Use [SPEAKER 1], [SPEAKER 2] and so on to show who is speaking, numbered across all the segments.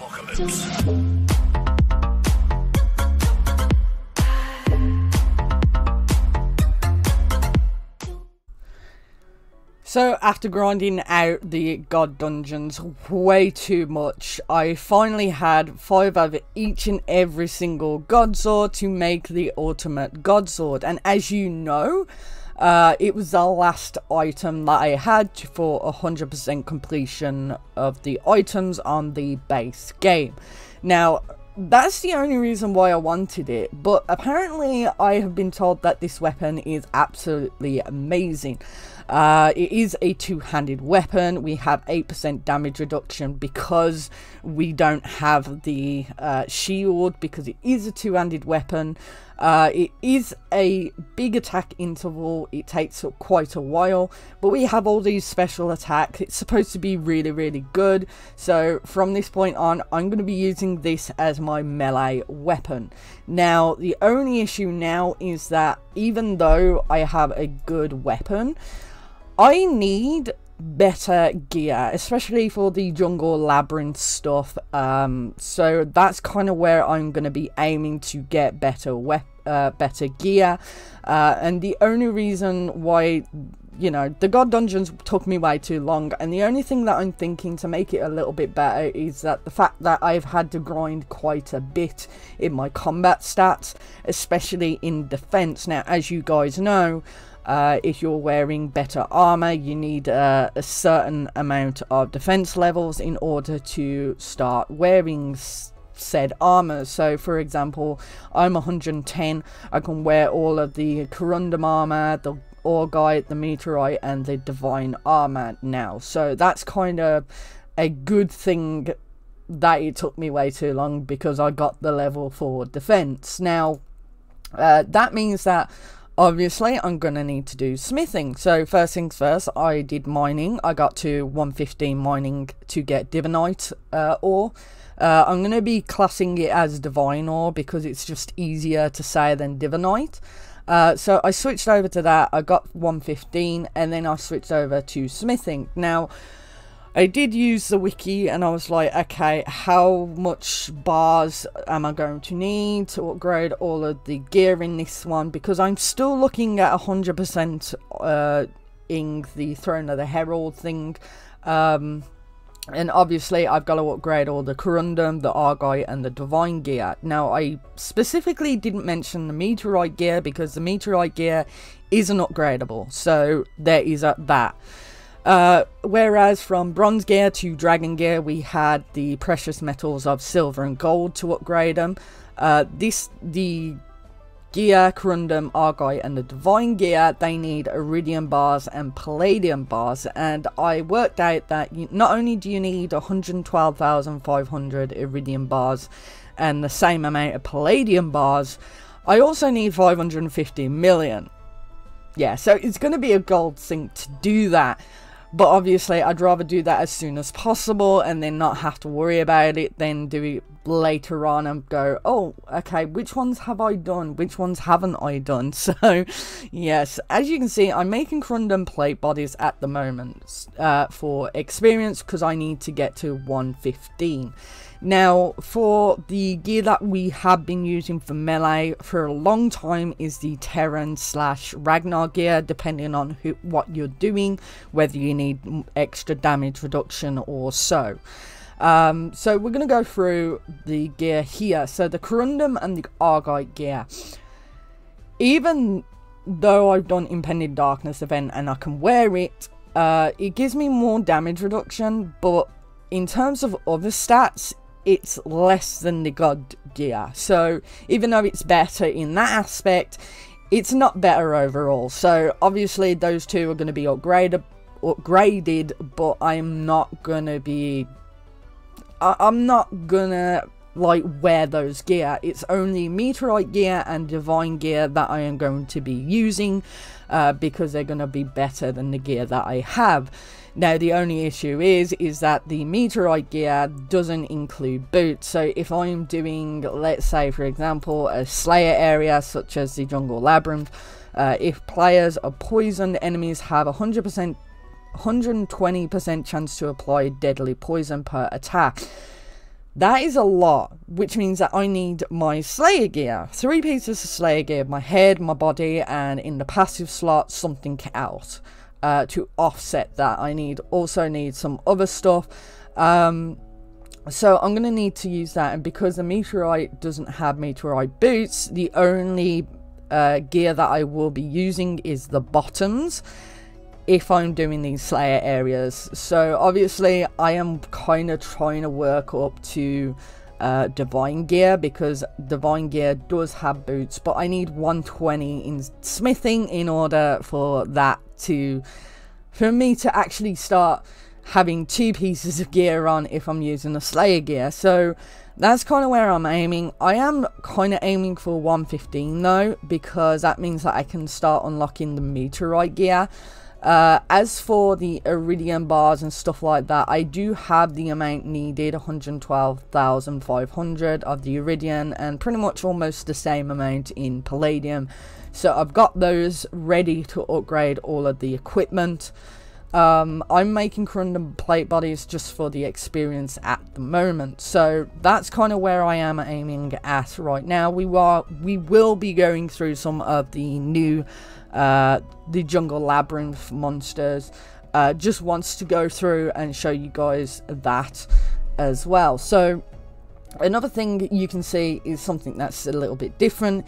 [SPEAKER 1] apocalypse.
[SPEAKER 2] So after grinding out the god dungeons way too much, I finally had 5 of each and every single god sword to make the ultimate god sword. And as you know, it was the last item that I had for 100% completion of the items on the base game. Now, that's the only reason why I wanted it, but apparently I have been told that this weapon is absolutely amazing. It is a two-handed weapon. We have 8% damage reduction because we don't have the shield, because it is a two-handed weapon. It is a big attack interval. It takes quite a while, but we have all these special attacks. It's supposed to be really, really good. So from this point on, I'm going to be using this as my melee weapon. Now, the only issue now is that even though I have a good weapon, I need better gear, especially for the jungle labyrinth stuff. So that's kind of where I'm going to be aiming to get better gear. And the only reason why, you know, the god dungeons took me way too long, and the only thing that I'm thinking to make it a little bit better is that the fact that I've had to grind quite a bit in my combat stats, especially in defense. Now, as you guys know, if you're wearing better armor, you need a certain amount of defense levels in order to start wearing said armor. So for example, I'm 110. I can wear all of the corundum armor, the Orgite, the meteorite, and the divine armor now. So that's kind of a good thing that it took me way too long, because I got the level for defense. Now that means that obviously I'm going to need to do smithing. So first things first, I did mining. I got to 115 mining to get divinite ore. I'm going to be classing it as divine ore because it's just easier to say than divinite. So I switched over to that. I got 115, and then I switched over to smithing. Now, I did use the wiki, and I was like, okay, how much bars am I going to need to upgrade all of the gear in this one? Because I'm still looking at 100% in the Throne of the Herald thing. And obviously I've got to upgrade all the corundum, the Argite, and the divine gear. Now, I specifically didn't mention the meteorite gear because the meteorite gear isn't upgradable. So there is that. Whereas from bronze gear to dragon gear, we had the precious metals of silver and gold to upgrade them. The gear, corundum, Argite, and the divine gear, they need iridium bars and palladium bars. And I worked out that not only do you need 112,500 iridium bars and the same amount of palladium bars, I also need 550 million. Yeah, so it's going to be a gold sink to do that. But obviously, I'd rather do that as soon as possible and then not have to worry about it, than do it later on and go, oh, okay, which ones have I done? Which ones haven't I done? So, yes, as you can see, I'm making corundum plate bodies at the moment for experience, because I need to get to 115. Now, for the gear that we have been using for melee for a long time is the Terran / Ragnar gear, depending on what you're doing, whether you need extra damage reduction or so. So we're going to go through the gear here. So the corundum and the Argite gear. Even though I've done Impending Darkness event and I can wear it, it gives me more damage reduction, but in terms of other stats, it's less than the god gear. So even though it's better in that aspect, it's not better overall. So obviously those two are going to be upgraded, but I'm not gonna like wear those gear. It's only meteorite gear and divine gear that I am going to be using, because they're going to be better than the gear that I have. Now, the only issue is that the meteorite gear doesn't include boots. So if I'm doing, let's say for example, a Slayer area such as the jungle labyrinth, if players are poisoned, enemies have 120% chance to apply deadly poison per attack. That is a lot, which means that I need my Slayer gear. 3 pieces of Slayer gear, my head, my body, and in the passive slot, something else to offset that. I also need some other stuff. So I'm going to need to use that, and because the meteorite doesn't have meteorite boots, the only gear that I will be using is the bottoms if I'm doing these Slayer areas. So obviously I am kind of trying to work up to divine gear, because divine gear does have boots, but I need 120 in smithing in order for me to actually start having 2 pieces of gear on if I'm using a Slayer gear. So that's kind of where I'm aiming. I am kind of aiming for 115 though, because that means that I can start unlocking the meteorite gear. As for the iridium bars and stuff like that, I do have the amount needed, 112,500 of the iridium, and pretty much almost the same amount in palladium. So I've got those ready to upgrade all of the equipment. I'm making corundum plate bodies just for the experience at the moment. So that's kind of where I am aiming at right now. We will be going through some of the new the jungle labyrinth monsters. Just wants to go through and show you guys that as well. So another thing you can see is something that's a little bit different,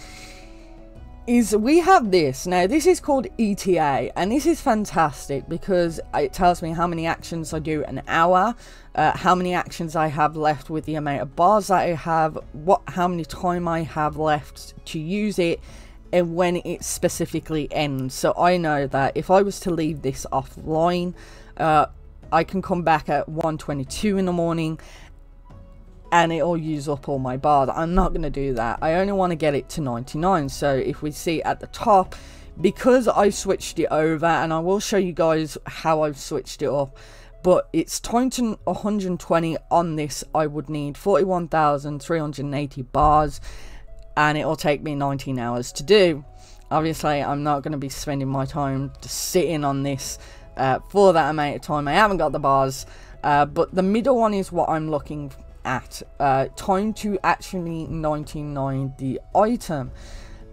[SPEAKER 2] is we have this. Now this is called ETA, and this is fantastic because it tells me how many actions I do an hour, how many actions I have left with the amount of bars that I have, how many time I have left to use it, and when it specifically ends. So I know that if I was to leave this offline, I can come back at 1:22 in the morning and it'll use up all my bars. I'm not going to do that. I only want to get it to 99. So if we see at the top, because I switched it over, and I will show you guys how I've switched it up, but it's time to 120 on this. I would need 41,380 bars, and it'll take me 19 hours to do. Obviously, I'm not going to be spending my time just sitting on this for that amount of time. I haven't got the bars, but the middle one is what I'm looking at. Time to actually 99 the item,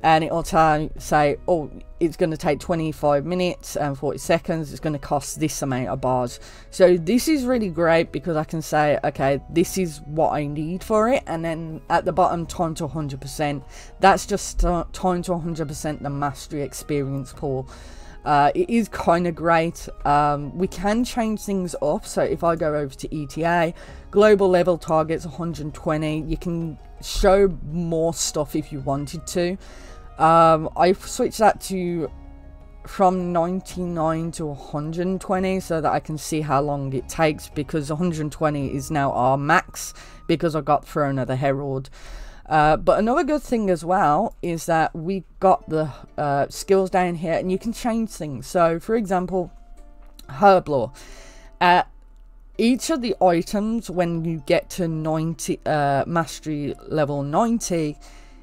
[SPEAKER 2] and it'll say, oh, it's going to take 25 minutes and 40 seconds, it's going to cost this amount of bars. So this is really great because I can say, okay, this is what I need for it, and then at the bottom, time to 100%. That's just time to 100% the mastery experience pool. It is kind of great. We can change things up. So if I go over to ETA, global level targets 120. You can show more stuff if you wanted to. I've switched that to from 99 to 120 so that I can see how long it takes, because 120 is now our max because I got Throne of the Herald. But another good thing as well is that we got the skills down here, and you can change things. So for example, herb lore, each of the items, when you get to 90 mastery level 90,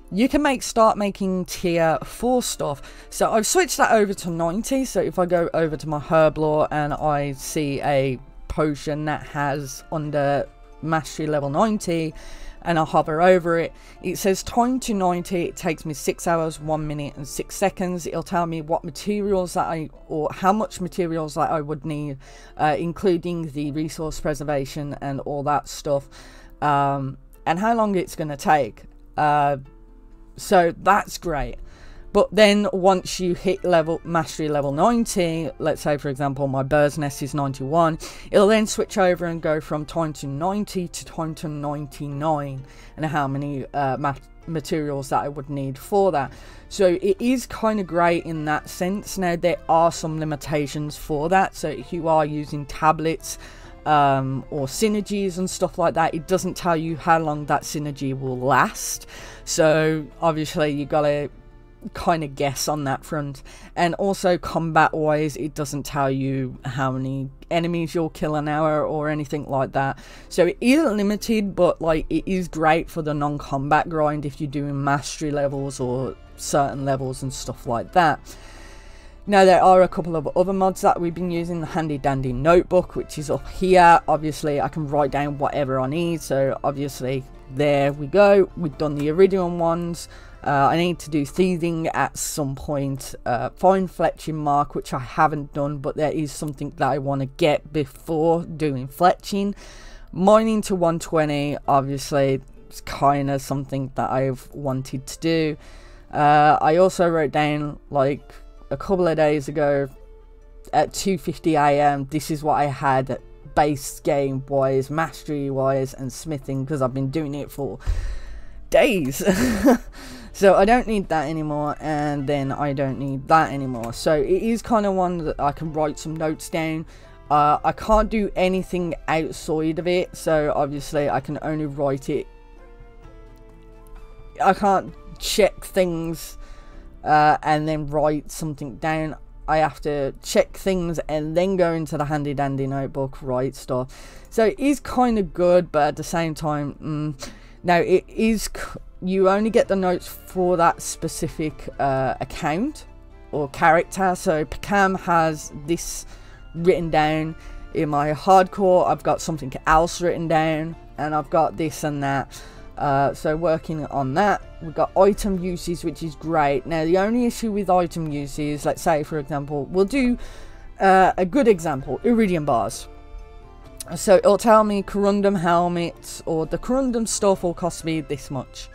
[SPEAKER 2] you can start making tier 4 stuff. So I've switched that over to 90. So if I go over to my herb lore and I see a potion that has under mastery level 90, and I hover over it, it says time to 90. It takes me 6 hours, 1 minute and 6 seconds. It'll tell me what materials that or how much materials that I would need, including the resource preservation and all that stuff, and how long it's going to take. So that's great. But then once you hit mastery level 90, let's say for example my bird's nest is 91, it'll then switch over and go from time to 90 to time to 99, and how many materials that I would need for that. So it is kind of great in that sense. Now there are some limitations for that, so if you are using tablets or synergies and stuff like that, it doesn't tell you how long that synergy will last. So obviously you gotta kind of guess on that front. And also combat wise, it doesn't tell you how many enemies you'll kill an hour or anything like that. So it is limited, but like it is great for the non-combat grind if you're doing mastery levels or certain levels and stuff like that. Now there are a couple of other mods that we've been using. The handy dandy notebook, which is up here. Obviously I can write down whatever I need, so obviously there we go. We've done the iridium ones. I need to do thieving at some point, fine fletching mark, which I haven't done, but there is something that I want to get before doing fletching. Mining to 120, obviously it's kind of something that I've wanted to do. I also wrote down, like a couple of days ago at 2:50 AM, this is what I had base game wise, mastery wise, and smithing, because I've been doing it for days. So I don't need that anymore, and then I don't need that anymore. So it is kind of one that I can write some notes down. I can't do anything outside of it, so obviously I can only write it. I can't check things and then write something down. I have to check things and then go into the handy dandy notebook, write stuff. So it is kind of good, but at the same time, now it is, you only get the notes for that specific account or character. So Pacam has this written down. In my hardcore I've got something else written down, and I've got this and that. So working on that. We've got item uses, which is great. Now the only issue with item uses, let's say for example, we'll do a good example, iridium bars. So it'll tell me corundum helmets, or the corundum stuff will cost me this much,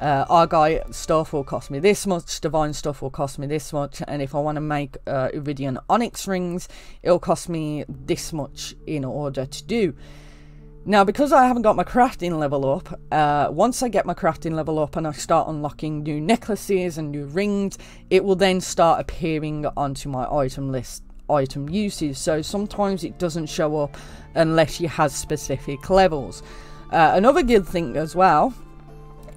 [SPEAKER 2] Argite stuff will cost me this much, divine stuff will cost me this much, and if I want to make iridium onyx rings, it'll cost me this much in order to do. Now, because I haven't got my crafting level up, once I get my crafting level up and I start unlocking new necklaces and new rings, it will then start appearing onto my item list, item uses. So sometimes it doesn't show up unless you have specific levels. Another good thing as well,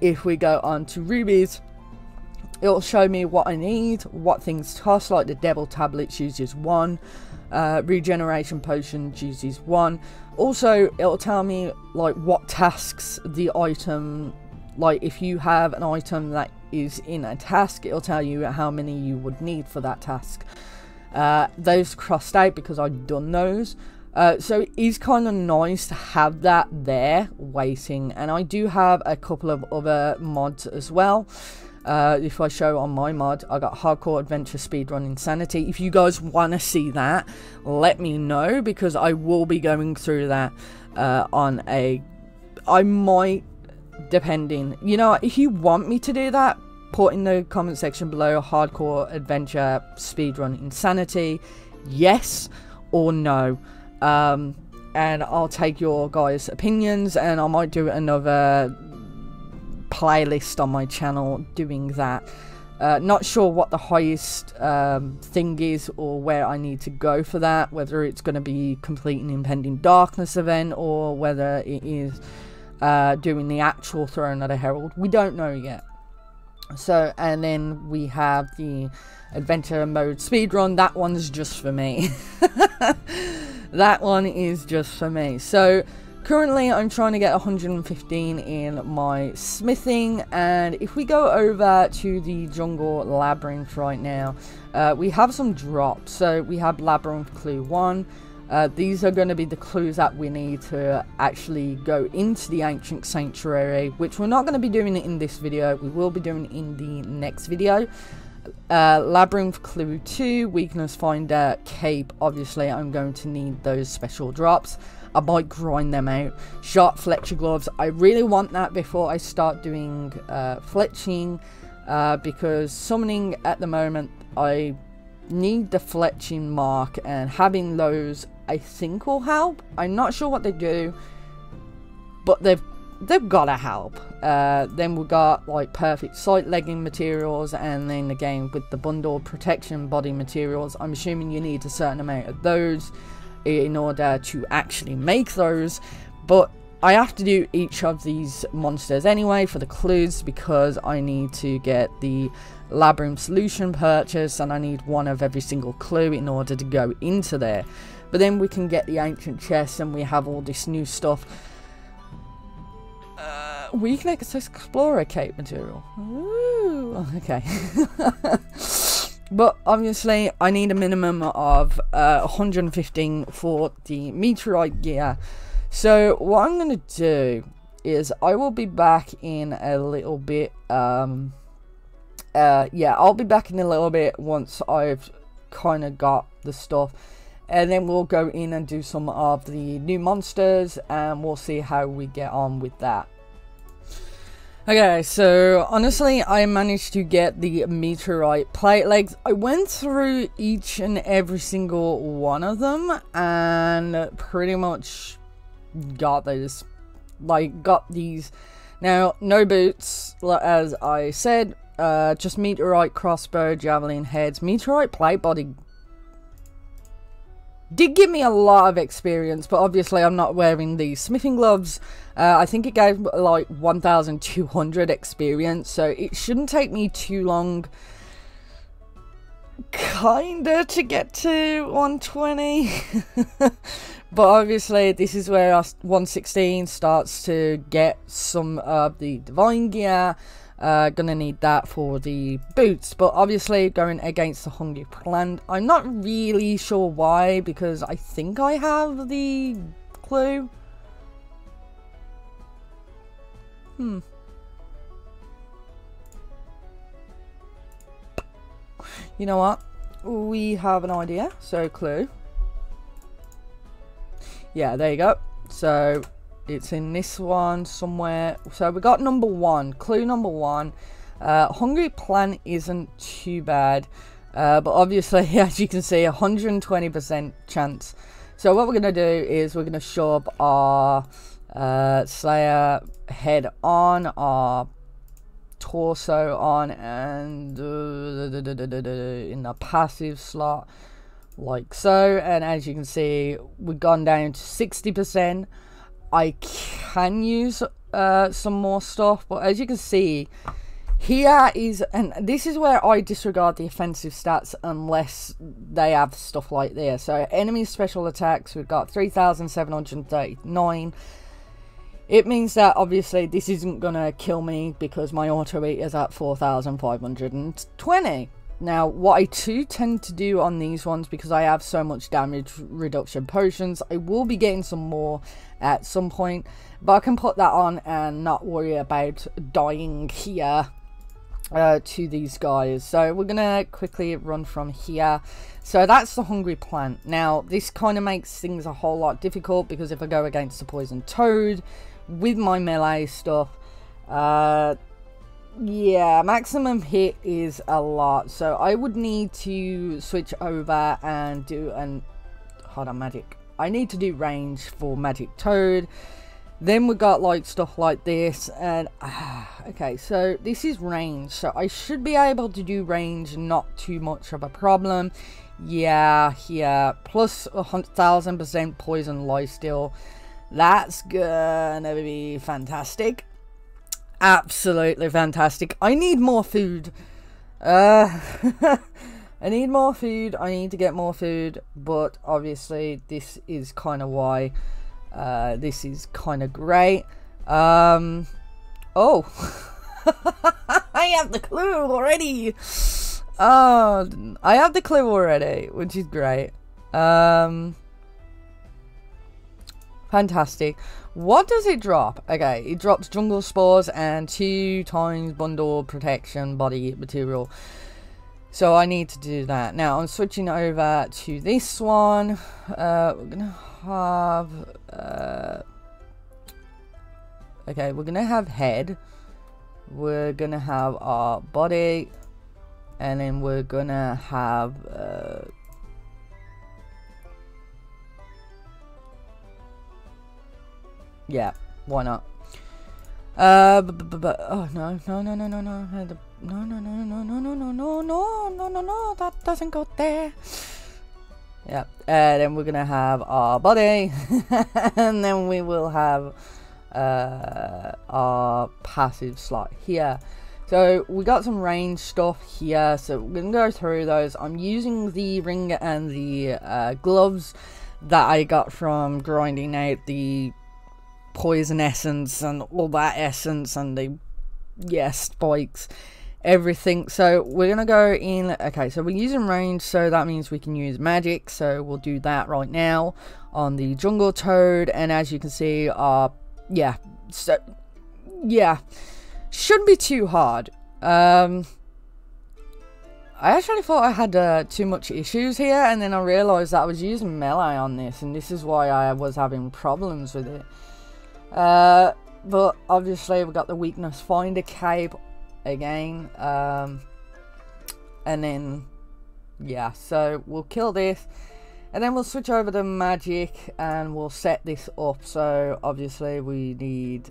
[SPEAKER 2] if we go on to rubies, it'll show me what I need, what things cost, like the devil tablets uses 1, regeneration potion uses 1. Also, it'll tell me like what tasks the item, like if you have an item that is in a task, it'll tell you how many you would need for that task. Those crossed out because I've done those. So it is kind of nice to have that there waiting. And I do have a couple of other mods as well. If I show on my mod, I got hardcore adventure speedrun insanity. If you guys want to see that, let me know, because I will be going through that on a, I might, depending, you know, if you want me to do that, put in the comment section below hardcore adventure speedrun insanity, yes or no, and I'll take your guys' opinions, and I might do another playlist on my channel doing that. Not sure what the highest thing is, or where I need to go for that, whether it's going to be completing impending darkness event, or whether it is doing the actual throne of the herald. We don't know yet. So, and then we have the adventure mode speedrun. That one's just for me. That one is just for me. So currently I'm trying to get 115 in my smithing, and if we go over to the jungle labyrinth right now, we have some drops. So we have labyrinth clue 1. These are going to be the clues that we need to actually go into the ancient sanctuary, which we're not going to be doing it in this video, we will be doing it in the next video. Labyrinth clue 2, weakness finder cape, obviously I'm going to need those special drops. I might grind them out. Sharp Fletcher gloves, I really want that before I start doing fletching, because summoning at the moment I need the fletching mark, and having those I think will help. I'm not sure what they do, but they've gotta help. Then we got like perfect sight legging materials, and then again with the bundle protection body materials, I'm assuming you need a certain amount of those in order to actually make those, but I have to do each of these monsters anyway for the clues, because I need to get the labyrinth solution purchase, and I need one of every single clue in order to go into there. But then we can get the ancient chest, and we have all this new stuff. Weakness explorer cape material. Ooh, okay. But obviously I need a minimum of 115 for the meteorite gear. So what I'm going to do is I will be back in a little bit. Yeah, I'll be back in a little bit once I've kind of got the stuff. And then we'll go in and do some of the new monsters, and we'll see how we get on with that. Okay, so honestly, I managed to get the meteorite plate legs. I went through each and every single one of them and pretty much got those. Like, got these. Now, no boots, as I said, just meteorite crossbow, javelin heads, meteorite plate body. Did give me a lot of experience, but obviously I'm not wearing the smithing gloves. I think it gave like 1,200 experience, so it shouldn't take me too long kinda to get to 120. But obviously this is where 116 starts to get some of the divine gear. Gonna need that for the boots, but obviously going against the hungry plant, I'm not really sure why, because I think I have the clue. You know what, we have an idea. So clue, yeah, there you go. So it's in this one somewhere. So we got number one, clue number one. Hungry plant isn't too bad, but obviously as you can see, 120% chance. So what we're gonna do is we're gonna shove our Slayer head on, our torso on, and in the passive slot like so. And as you can see, we've gone down to 60%. I can use some more stuff, but as you can see, here is, and this is where I disregard the offensive stats unless they have stuff like this. So enemy special attacks, we've got 3,739. It means that obviously this isn't gonna kill me because my auto eat is at 4,520. Now, what I do tend to do on these ones, because I have so much damage reduction potions, I will be getting some more at some point, but I can put that on and not worry about dying here to these guys. So we're gonna quickly run from here. So that's the hungry plant. Now, this kind of makes things a whole lot difficult, because if I go against the poison toad with my melee stuff, yeah, maximum hit is a lot. So I would need to switch over and do hold on, magic. I need to do range for magic toad. Then we got like stuff like this, and okay, so this is range, so I should be able to do range, not too much of a problem. Yeah, plus 1,000% poison lifesteal. That's gonna be fantastic. Absolutely fantastic. I need more food. I need more food. I need to get more food, but obviously this is kind of why this is kind of great. Oh. I have the clue already. Oh, I have the clue already, which is great. Fantastic. What does it drop? Okay, it drops jungle spores and 2 times bundle protection body material. So I need to do that. Now I'm switching over to this one. We're gonna have okay, we're gonna have head. We're gonna have our body, and then we're gonna have yeah, why not? Oh no, that doesn't go there. Yeah, and then we're gonna have our body, and then we will have our passive slot here. So we got some range stuff here, so we're gonna go through those. I'm using the ring and the gloves that I got from grinding out the poison essence and all that essence and the spikes, everything. So we're gonna go in. Okay, so we're using range, so that means we can use magic, so we'll do that right now on the jungle toad. And as you can see, yeah, so yeah, shouldn't be too hard. I actually thought I had too much issues here, and then I realized that I was using melee on this, and this is why I was having problems with it. But obviously we got the weakness finder cape again, and then yeah, so we'll kill this, and then we'll switch over to magic and we'll set this up. So obviously we need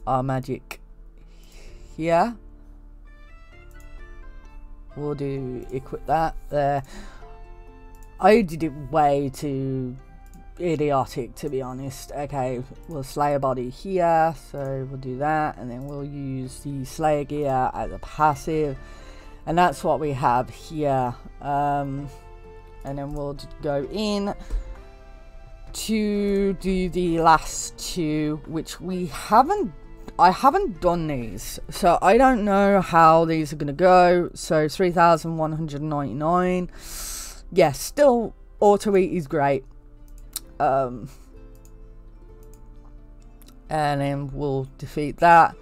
[SPEAKER 2] our magic here. We'll do equip that there. I did it way too idiotic, to be honest. Okay, we'll Slayer body here, so we'll do that, and then we'll use the Slayer gear as a passive, and that's what we have here. And then we'll go in to do the last two, which I haven't done these, so I don't know how these are gonna go. So 3,199. Yeah, still auto eat is great. And then we'll defeat that.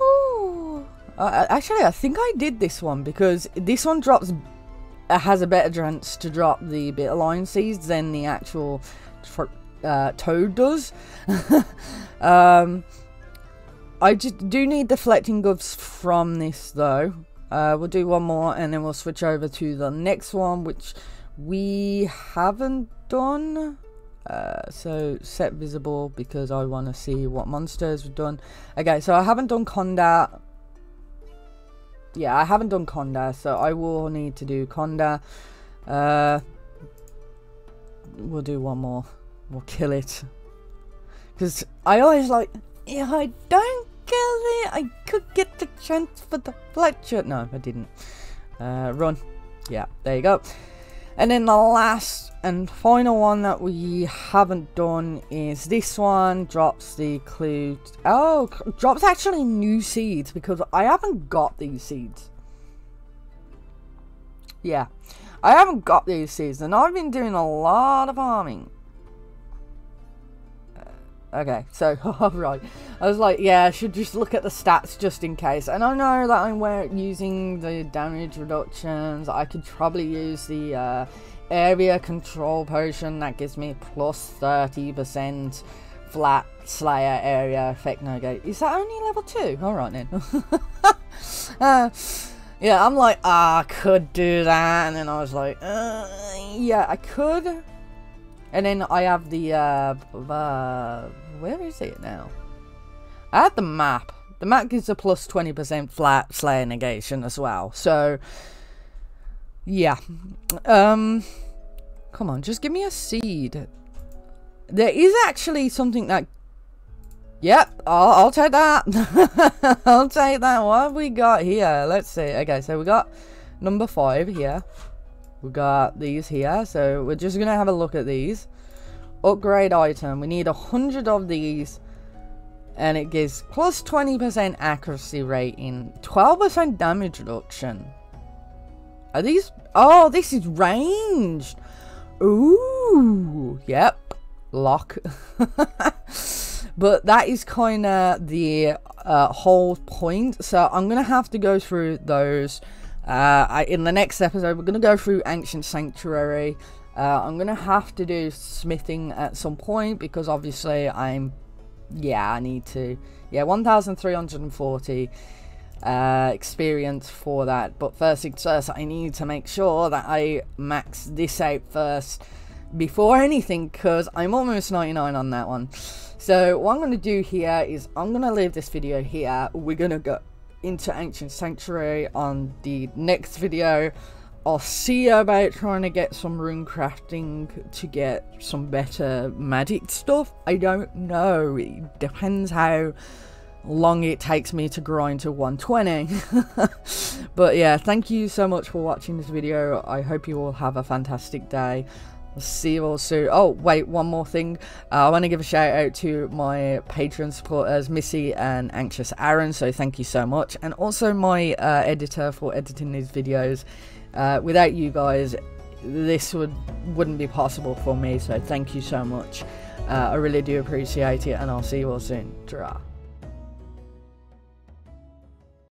[SPEAKER 2] Ooh. Actually, I think I did this one because this one has a better chance to drop the bitter lion seeds than the actual toad does. I just do need deflecting gloves from this though. We'll do one more and then we'll switch over to the next one, which we haven't done. So set visible, because I want to see what monsters we've done. Okay, so I haven't done Conda. Yeah, I haven't done Conda, so I will need to do Conda. We'll do one more. We'll kill it, because I always like, if I don't kill it, I could get the chance for the Fletcher. No, I didn't. Run. Yeah, there you go. And then the last and final one that we haven't done is this one. Drops the clue. Oh, drops actually new seeds, because I haven't got these seeds. Yeah, I haven't got these seeds, and I've been doing a lot of farming. Okay, so, alright, I was like, yeah, I should just look at the stats just in case. And I know that I'm using the damage reductions. I could probably use the area control potion that gives me plus 30% flat Slayer area effect negate. Is that only level 2? Alright then. Yeah, I'm like, I could do that. And then I was like, yeah, I could. And then I have the, where is it now? I have the map. The map gives a plus 20% flat Slayer negation as well. So, yeah. Come on, just give me a seed. There is actually something that... Yep, I'll take that. I'll take that. What have we got here? Let's see. Okay, so we got number 5 here. We got these here, so we're just gonna have a look at these. Upgrade item, we need 100 of these, and it gives plus 20% accuracy rating, 12% damage reduction. Are these? Oh, this is ranged. Ooh, yep, lock. But that is kind of the whole point, so I'm gonna have to go through those. In the next episode, we're going to go through Ancient Sanctuary. I'm going to have to do smithing at some point, because obviously I need to, 1,340 experience for that. But first things first, I need to make sure that I max this out first before anything, because I'm almost 99 on that one. So what I'm going to do here is I'm going to leave this video here. We're going to go into Ancient Sanctuary on the next video. I'll see about trying to get some rune crafting to get some better magic stuff. I don't know, it depends how long it takes me to grind to 120. But yeah, thank you so much for watching this video. I hope you all have a fantastic day. I'll see you all soon. Oh, wait, one more thing. I want to give a shout out to my Patreon supporters, Missy and Anxious Aaron, so thank you so much. And also my editor for editing these videos. Without you guys, this wouldn't be possible for me, so thank you so much. I really do appreciate it, and I'll see you all soon. Ta-ra.